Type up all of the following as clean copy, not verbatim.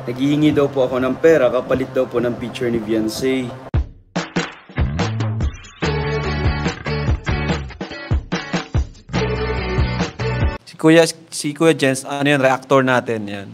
Naghihingi daw po ako ng pera kapalit daw po ng picture ni Beyonce. Si Kuya Jens, ano yun, reactor natin yan.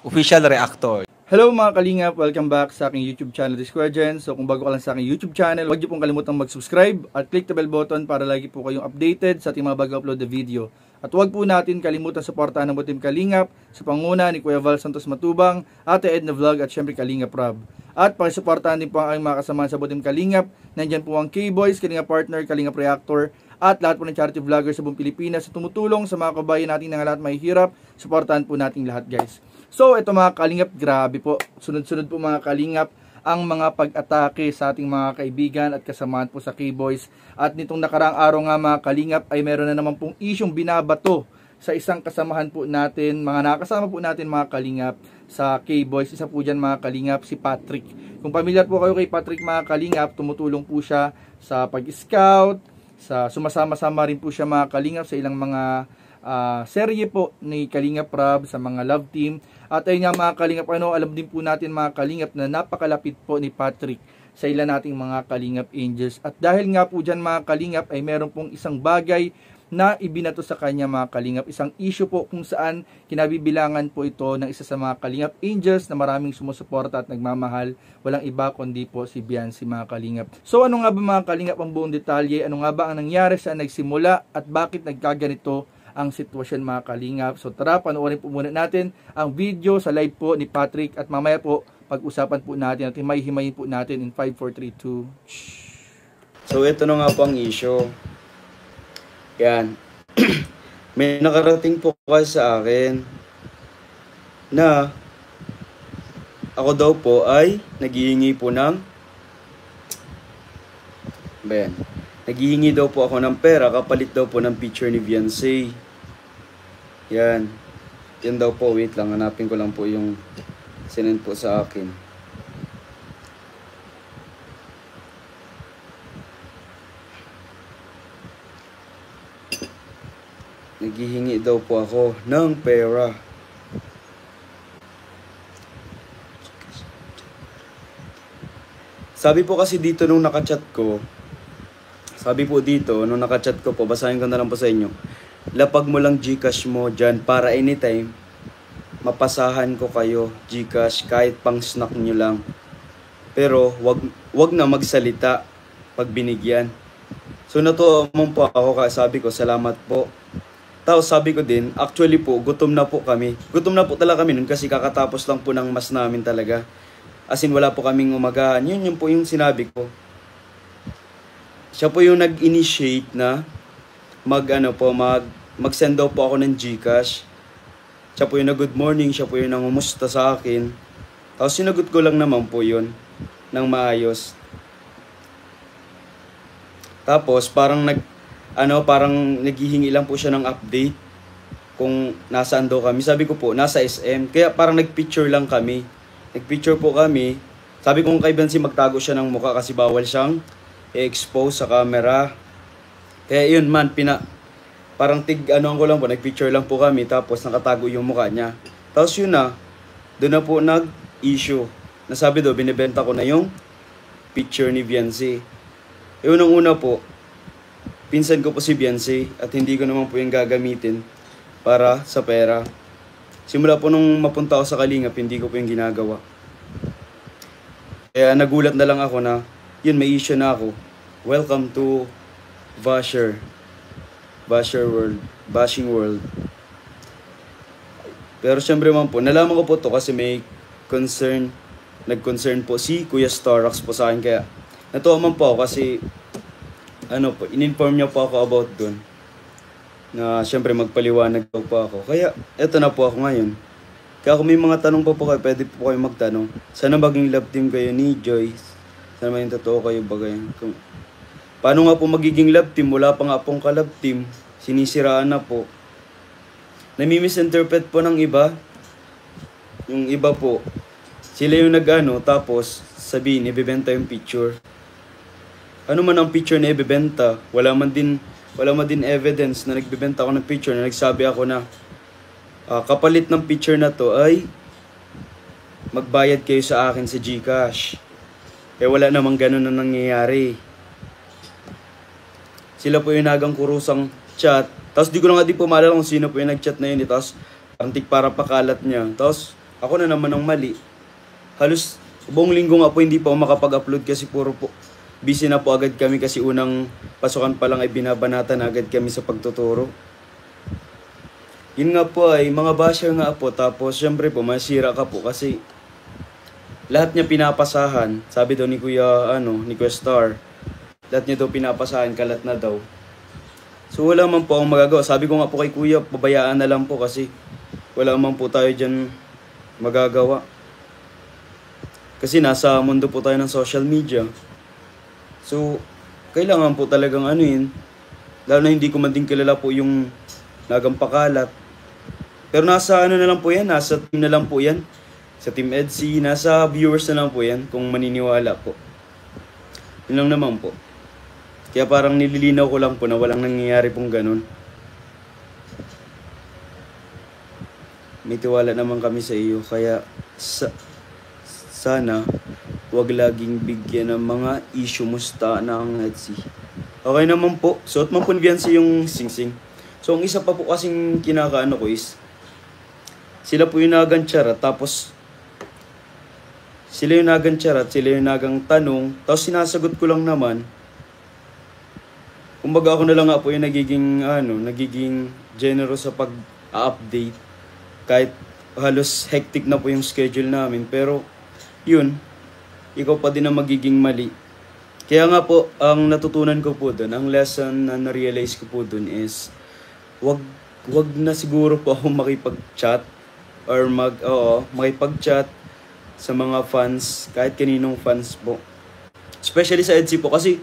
Official reactor. Hello mga kalingap! Welcome back sa aking YouTube channel, This Kuya Jens. So kung bago ka lang sa aking YouTube channel, huwag niyo pong kalimutang mag-subscribe at click the bell button para lagi po kayong updated sa ating mga bago-upload na video. At huwag po natin kalimutan suportahan ng Team Kalingap sa panguna ni Kuya Val Santos Matubang, Ate Edna Vlog at syempre Kalingap Rob. At pakisuportahan din po ang aking mga kasamahan sa Team Kalingap. Nandyan po ang K-Boys, Kalingap Partner, Kalingap Reactor, at lahat po ng charity vloggers sa buong Pilipinas sa tumutulong sa mga kabayan natin na lahat may hirap. Suportahan po natin lahat, guys. So, ito mga Kalingap, grabe po. Sunod-sunod po mga Kalingap ang mga pag-atake sa ating mga kaibigan at kasamahan po sa K-Boys. At nitong nakaraang araw nga mga Kalingap ay meron na naman pong isyong binabato sa isang kasamahan po natin, mga nakasama po natin mga Kalingap sa K-Boys. Isa po dyan mga Kalingap, si Patrick. Kung pamilyar po kayo kay Patrick mga Kalingap, tumutulong po siya sa pag-scout, sumasama-sama rin po siya mga Kalingap sa ilang mga serye po ni Kalingap Rob sa mga love team. At ayun nga mga Kalingap, alam din po natin mga Kalingap na napakalapit po ni Patrick sa ilan nating mga Kalingap Angels. At dahil nga po dyan mga Kalingap ay meron pong isang bagay na ibinato sa kanya mga Kalingap. Isang issue po kung saan kinabibilangan po ito ng isa sa mga Kalingap Angels na maraming sumusuporta at nagmamahal. Walang iba kundi po si Beyonce mga Kalingap. So ano nga ba mga Kalingap ang buong detalye? Ano nga ba ang nangyari, saan nagsimula at bakit nagkaganito ang sitwasyon mga Kalingap? So tara, panoorin po muna natin ang video sa live po ni Patrick at mamaya po pag-usapan po natin at himayin po natin in 5, 4, 3, 2. So ito na nga po ang issue. Yan. May nakarating po kasi sa akin na ako daw po ay naghihingi po ng naghihingi daw po ako ng pera kapalit daw po ng picture ni Beyonce. Yan. Yan daw po. Wait lang. Hanapin ko lang po yung sinend po sa akin. Naghihingi daw po ako ng pera. Sabi po kasi dito nung nakachat ko, basahin ko na lang po sa inyo. Lapag mo lang Gcash mo dyan para anytime, mapasahan ko kayo Gcash kahit pang snack nyo lang. Pero wag na magsalita pag binigyan. So natuwa po ako, sabi ko salamat po. Tapos sabi ko din, actually po, gutom na po kami. Gutom na po talaga kami nun kasi kakatapos lang po ng mas namin talaga. As in, wala po kaming umagahan. Yun po yung sinabi ko. Siya po yung nag-initiate na mag-send daw po ako ng Gcash. Siya po yung nag-good morning, siya po yung nangumusta sa akin. Tapos sinagot ko lang naman po yun ng maayos. Tapos parang naghihingi lang po siya ng update kung nasaan daw kami. Sabi ko po, nasa SM. Kaya parang nagpicture lang kami. Nagpicture po kami. Sabi ko kay Beyonce magtago siya ng mukha kasi bawal siyang i-expose sa camera. Kaya yun man, parang ko lang po, nagpicture lang po kami tapos nakatago yung mukha niya. Tapos yun na, doon na po nag-issue. Nasabi daw, binibenta ko na yung picture ni Beyonce. Unang-una po, pinsan ko po si Beyonce at hindi ko naman po yung gagamitin para sa pera. Simula po nung mapunta ako sa Kalingap, hindi ko po yung ginagawa. Kaya nagulat na lang ako na, yun, may issue na ako. Welcome to Bashing World. Pero syempre man po, nalaman ko po to kasi may nag-concern po si Kuya Starax po sa akin. Kaya natuwa man po ako kasi in-inform niya po ako about dun. Na syempre magpaliwanag po ako. Kaya eto na po ako ngayon. Kaya kung may mga tanong pa po kayo, pwede po kayo magtanong. Sana maging love team kayo ni Joyce. Sana maging totoo kayo bagay. Paano nga po magiging love team? Wala pa nga pong ka-love team. Sinisiraan na po. Nami-misinterpret po ng iba. Yung iba po, sila yung tapos sabihin, ibebenta yung picture. Ano man ang picture na ibebenta? Wala man din evidence na nagbebenta ako ng picture na nagsabi ako na kapalit ng picture na to ay magbayad kayo sa akin sa GCash. Eh wala namang ganun na nangyayari. Sila po yung nagang kurusang chat. Tapos di ko na nga di po maalala kung sino po yung nag-chat na yun. Tapos parang para pakalat niya. Tapos ako na naman ang mali. Halos buong linggo nga po hindi pa ako makapag-upload kasi puro po busy na po agad kami kasi unang pasukan pa lang ay binabanatan agad kami sa pagtuturo. Yun nga po ay mga basher nga po. Tapos syempre po masira ka po kasi lahat niya pinapasahan. Sabi daw ni Kuya Star, lahat niya daw pinapasahan, kalat na daw. So wala man po akong magagawa. Sabi ko nga po kay Kuya, pabayaan na lang po kasi wala man po tayo dyan magagawa. Kasi nasa mundo po tayo ng social media. So kailangan po talagang yun. Lalo na hindi ko man din kilala po yung nagang pakalat. Pero nasa na lang po yan, nasa team na lang po yan. Sa Team EDSI, nasa viewers na lang po yan kung maniniwala po. Yun lang naman po. Kaya parang nililinaw ko lang po na walang nangyayari pong ganun. May tiwala naman kami sa iyo, kaya sana wag laging bigyan ng mga issue musta na ang EDSI. Okay naman po, suot man po ni Viancy yung singsing. So ang isa pa po kasing kinakaano ko is, sila po yung nagantsara, tapos sila yung nagang sila yung nagang tanong, tapos sinasagot ko lang naman. Kumbaga ako na lang nga po yung nagiging generous sa pag-update. Kahit halos hectic na po yung schedule namin. Pero, yun, ikaw pa din ang magiging mali. Kaya nga po, ang natutunan ko po dun, ang lesson na na-realize ko po dun is, wag na siguro po ako makipag-chat or makipag-chat sa mga fans, kahit kaninong fans po. Especially sa EDSI po kasi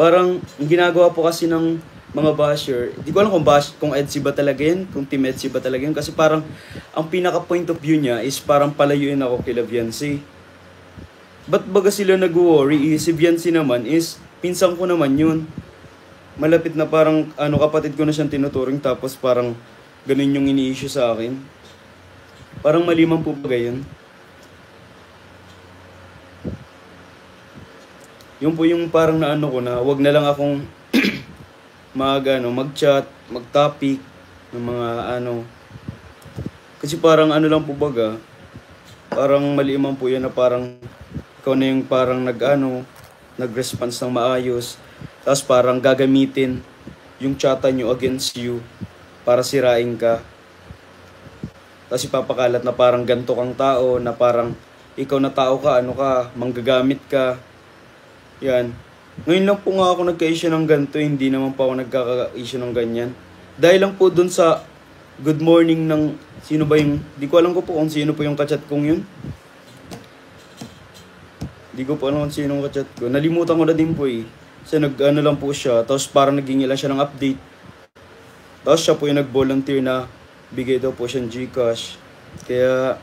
parang ginagawa po kasi ng mga basher, di ko alam kung EDSI ba talaga yun, kung Team EDSI ba talaga yun, kasi parang ang pinaka point of view niya is parang palayuin ako kila Viancy. Ba't baga sila nag-worry? Si Viancy naman is, pinsan ko naman yun. Malapit na parang kapatid ko na siyang tinuturing, tapos parang ganun yung ini-issue sa akin. Parang maliman po ba yun? Yung po yung parang ko na wag na lang akong mag-chat, mag-topic ng mga kasi parang lang po baga, parang maliman po yan na parang ikaw na yung parang nag-response ng maayos, tapos parang gagamitin yung chata nyo against you para sirain ka. Tapos ipapakalat na parang ganto kang tao, na parang ikaw na tao ka, manggagamit ka. Yan. Ngayon lang po nga ako nagka-issue ng ganito, hindi naman pa ako nagkaka-issue ng ganyan. Dahil lang po dun sa good morning ng sino ba yung, di ko alam ko po kung sino po yung kachat kong yun. Di ko po alam kung sino yung kachat ko. Nalimutan ko na din po eh. Kasi lang po siya, tapos parang naging lang siya ng update. Tapos siya po yung nag-volunteer na bigay daw po siyang GCash. Kaya,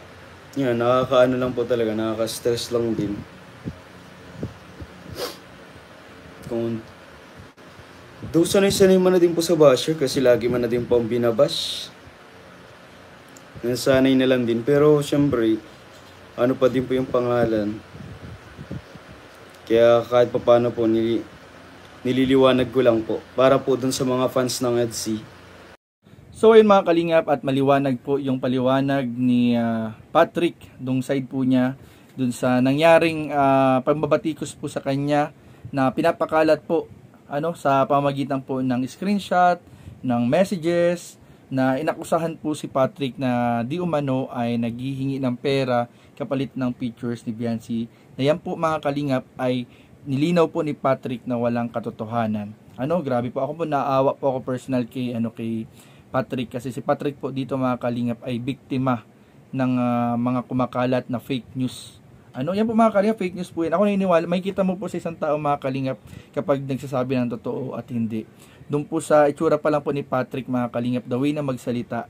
yan, lang po talaga, nakaka-stress lang din. Kung sanay man na din po sa basher kasi lagi man na din po ang binabash. Nasanay na lang din, pero syempre pa din po yung pangalan. Kaya kahit paano po nililiwanag ko lang po para po dun sa mga fans ng EDSI. So ayun mga kalingap, at maliwanag po yung paliwanag ni Patrick dung side po niya dun sa nangyaring pambabatikos po sa kanya na pinapakalat po sa pamagitan po ng screenshot, ng messages, na inakusahan po si Patrick na di umano ay naghihingi ng pera kapalit ng pictures ni Viancy. Na yan po mga kalingap ay nilinaw po ni Patrick na walang katotohanan. Grabe po, ako po naawa po ako personal kay Patrick, kasi si Patrick po dito mga kalingap ay biktima ng mga kumakalat na fake news. Yan po mga kalingap, fake news po yan. Ako naniniwala, makikita mo po sa isang tao mga kalingap kapag nagsasabi ng totoo at hindi. Doon po sa itsura pa lang po ni Patrick mga kalingap, the way na magsalita,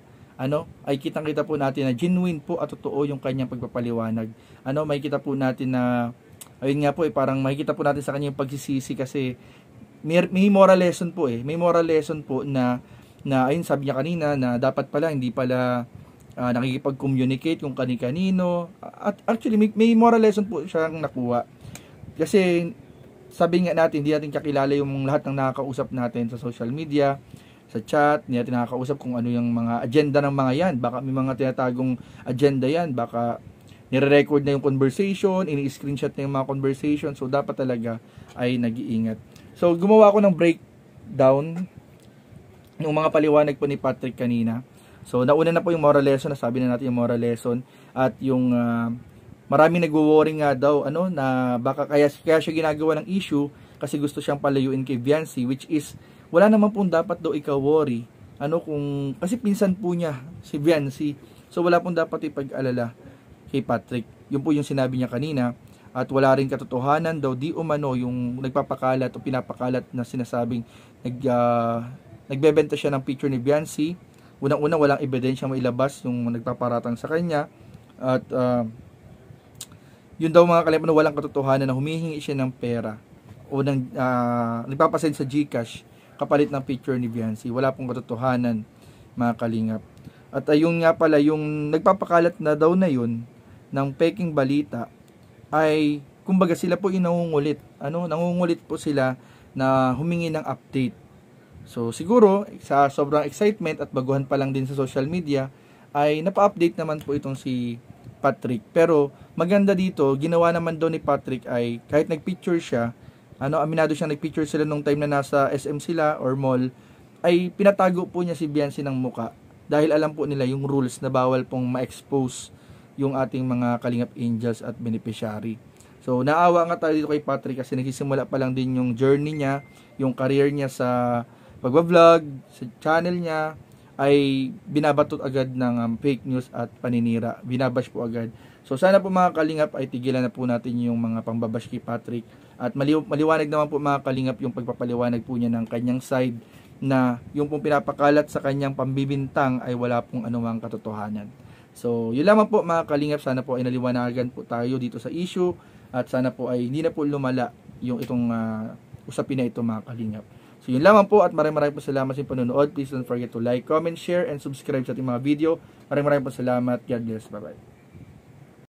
ay kitang-kita po natin na genuine po at totoo yung kanyang pagpapaliwanag. Makikita po natin na, ayun nga po parang makikita po natin sa kanyang pagsisisi kasi may moral lesson po may moral lesson po na ayun sabi niya kanina na dapat pala hindi pala nakikipag-communicate kung kani-kanino. At actually, may moral lesson po siyang nakuha. Kasi, sabi nga natin, hindi natin kakilala yung lahat ng nakakausap natin sa social media, sa chat, hindi natin nakakausap kung ano yung mga agenda ng mga yan. Baka may mga tinatagong agenda yan, baka nire-record na yung conversation, ini-screenshot na yung mga conversation, so dapat talaga ay nag-iingat. So, gumawa ako ng breakdown yung mga paliwanag po ni Patrick kanina. So, nauna na po yung moral lesson, nasabi na natin yung moral lesson, at yung maraming nagwo-worry nga daw, na baka kaya siya ginagawa ng issue, kasi gusto siyang palayuin kay Viancy, which is, wala naman pong dapat daw ikaw worry. Kasi pinsan po niya, si Viancy. So, wala pong dapat ipag-alala kay Patrick. Yun po yung sinabi niya kanina. At wala rin katotohanan daw, di umano yung nagpapakalat o pinapakalat na sinasabing nagbebenta siya ng picture ni Viancy. Unang-una, walang ebidensya mailabas yung nagpaparatang sa kanya. At yun daw mga kalimutan, walang katotohanan na humihingi siya ng pera o nagpapasend sa GCash kapalit ng picture ni Viancy. Wala pong katotohanan, mga kalingap. At ayun nga pala, yung nagpapakalat na daw na yun ng peking balita ay, kumbaga sila po yung nangungulit. Nangungulit po sila na humingi ng update. So siguro, sa sobrang excitement at baguhan pa lang din sa social media, ay napa-update naman po itong si Patrick. Pero maganda dito, ginawa naman daw ni Patrick ay kahit nagpicture siya, aminado siyang nagpicture sila nung time na nasa SM sila or mall, ay pinatago po niya si Viancy ng muka dahil alam po nila yung rules na bawal pong ma-expose yung ating mga Kalingap Angels at beneficiary. So naawa nga tayo dito kay Patrick kasi nagsisimula pa lang din yung journey niya, yung career niya sa pagbablog, sa channel niya, ay binabatot agad ng fake news at paninira. Binabash po agad. So sana po mga Kalingap ay tigilan na po natin yung mga pangbabash kay Patrick. At maliwanag naman po mga Kalingap yung pagpapaliwanag po niya ng kanyang side na yung pong pinapakalat sa kanyang pambibintang ay wala pong anumang katotohanan. So yun lamang po mga Kalingap, sana po ay naliwanagan po tayo dito sa issue at sana po ay hindi na po lumala yung itong usapin na ito mga Kalingap. So yun lamang po at maraming po salamat sa panonood. Please don't forget to like, comment, share, and subscribe sa ating mga video. Maraming po salamat. God bless. Bye-bye.